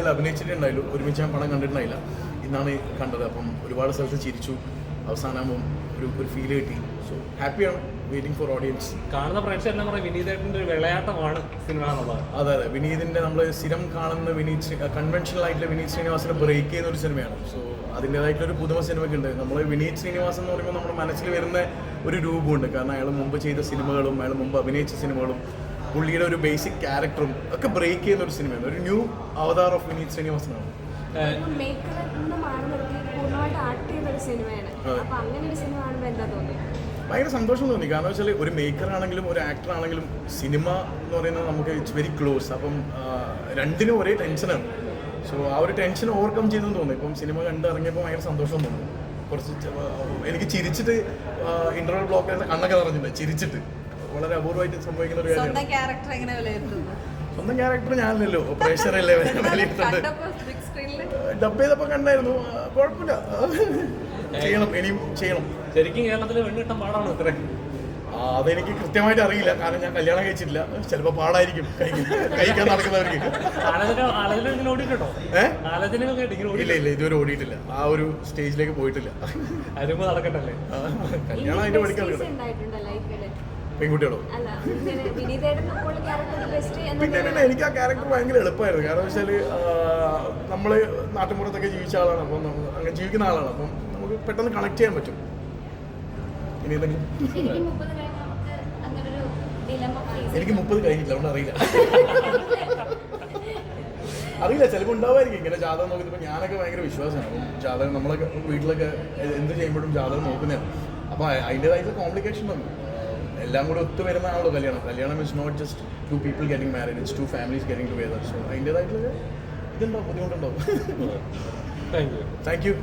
ഇതിൽ അഭിനയിച്ചിട്ടുണ്ടായില്ല, ഒരുമിച്ച് ഞാൻ പടം കണ്ടിട്ടുണ്ടായില്ല, ഇന്നാണ് കണ്ടത്. അപ്പം ഒരുപാട് സ്ഥലത്ത് ചിരിച്ചു, അവസാനമാകുമ്പം ഒരു ഫീൽ കിട്ടി. സോ ഹാപ്പിയാണ്, വെയിറ്റിംഗ് ഫോർ ഓഡിയൻസ്. കാണുന്ന പ്രേക്ഷകരെല്ലാം പറയും വിനീതേട്ടൻ്റെ ഒരു വിളയാട്ടമാണ് സിനിമ എന്നുള്ളത്. അതെ, വിനീതിൻ്റെ നമ്മൾ സ്ഥിരം കാണുന്ന കൺവെൻഷണൽ ആയിട്ടുള്ള വിനീത് ശ്രീനിവാസനെ ബ്രേക്ക് ചെയ്യുന്ന ഒരു സിനിമയാണ്. സോ അതിൻ്റേതായിട്ടുള്ളൊരു പുതുമ സിനിമയ്ക്ക് ഉണ്ട്. നമ്മൾ വിനീത് ശ്രീനിവാസൻ എന്ന് പറയുമ്പോൾ നമ്മുടെ മനസ്സിൽ വരുന്ന ഒരു രൂപമുണ്ട്. കാരണം അയാൾ മുമ്പ് ചെയ്ത സിനിമകളും അയാൾ മുമ്പ് അഭിനയിച്ച സിനിമകളും പുള്ളിയുടെ ഒരു ബേസിക് ക്യാരക്ടറും ഒക്കെ ബ്രേക്ക് ചെയ്യുന്ന ഒരു സിനിമയാണ്. ഒരു ന്യൂ അവതാർ ഓഫ് വിനീത് ശ്രീനിവാസനാണ്. ഭയങ്കര സന്തോഷം തോന്നി. കാരണം വെച്ചാൽ ഒരു മേക്കർ ആണെങ്കിലും ഒരു ആക്ടർ ആണെങ്കിലും സിനിമ എന്ന് പറയുന്നത് നമുക്ക് ഇറ്റ്സ് വെരി ക്ലോസ്. അപ്പം രണ്ടിനും ഒരേ ടെൻഷനാണ്. സോ ആ ഒരു ടെൻഷൻ ഓവർകം ചെയ്തെന്ന് തോന്നി. ഇപ്പം സിനിമ കണ്ടിറങ്ങിയപ്പോൾ ഭയങ്കര സന്തോഷം തോന്നി. കുറച്ച് എനിക്ക് ചിരിച്ചിട്ട് ഇന്റർവൽ ബ്ലോക്ക് കണ്ണൊക്കെ നിറഞ്ഞില്ല, ചിരിച്ചിട്ട്. വളരെ അപൂർവമായിട്ട് സംഭവിക്കുന്ന ഒരു കാര്യമാണ്. സ്വന്തം ക്യാരക്ടർ ഞാനല്ലോ, പ്രേക്ഷകരല്ലേ ഡബ് ചെയ്തപ്പോൾ കണ്ടായിരുന്നു. കുഴപ്പമില്ല, ചെയ്യണം, ഇനിയും ചെയ്യണം. ശരിക്കും കേരളത്തിൽ പെണ്ണിട്ടം പാടാണോ ഇത്രയും? അതെനിക്ക് കൃത്യമായിട്ട് അറിയില്ല, കാരണം ഞാൻ കല്യാണം കഴിച്ചിട്ടില്ല. ചിലപ്പോൾ പാടായിരിക്കും കഴിക്കാൻ നടക്കുന്നവർക്ക്. ഇല്ല ഇതുവരെ ഓടിയിട്ടില്ല, ആ ഒരു സ്റ്റേജിലേക്ക് പോയിട്ടില്ല. നടക്കട്ടല്ലേ കല്യാണം അതിന്റെ പഠിക്കാൻ. പെൺകുട്ടികളോ? പിന്നെ എനിക്ക് ആ ക്യാരക്ടർ ഭയങ്കര എളുപ്പമായിരുന്നു. കാരണം വെച്ചാൽ നമ്മൾ നാട്ടിൻപുറത്തൊക്കെ ജീവിച്ച ആളാണ്, അപ്പം അങ്ങനെ ജീവിക്കുന്ന ആളാണ്. അപ്പം നമുക്ക് പെട്ടെന്ന് കണക്ട് ചെയ്യാൻ പറ്റും. ഇനി എന്തെങ്കിലും എനിക്ക് 30 കഴിഞ്ഞിട്ടില്ല, അതുകൊണ്ട് അറിയില്ല. ചിലപ്പോൾ ഉണ്ടാവുമായിരിക്കും. ഇങ്ങനെ ജാതകം നോക്കിയപ്പോൾ ഞാനൊക്കെ ഭയങ്കര വിശ്വാസമാണ്. അപ്പം ജാതകം നമ്മളൊക്കെ വീട്ടിലൊക്കെ എന്ത് ചെയ്യുമ്പോഴും ജാതകം നോക്കുന്നതാണ്. അപ്പോൾ അതിൻ്റെതായിട്ടുള്ള കോംപ്ലിക്കേഷൻ വന്നു. എല്ലാം കൂടെ ഒത്തു വരുന്നതാണല്ലോ കല്യാണം is not just 2 people getting married, it's 2 families getting together. So അതിൻ്റെതായിട്ടുള്ള ഇതുണ്ടാവും, ബുദ്ധിമുട്ടുണ്ടാവും. Thank U.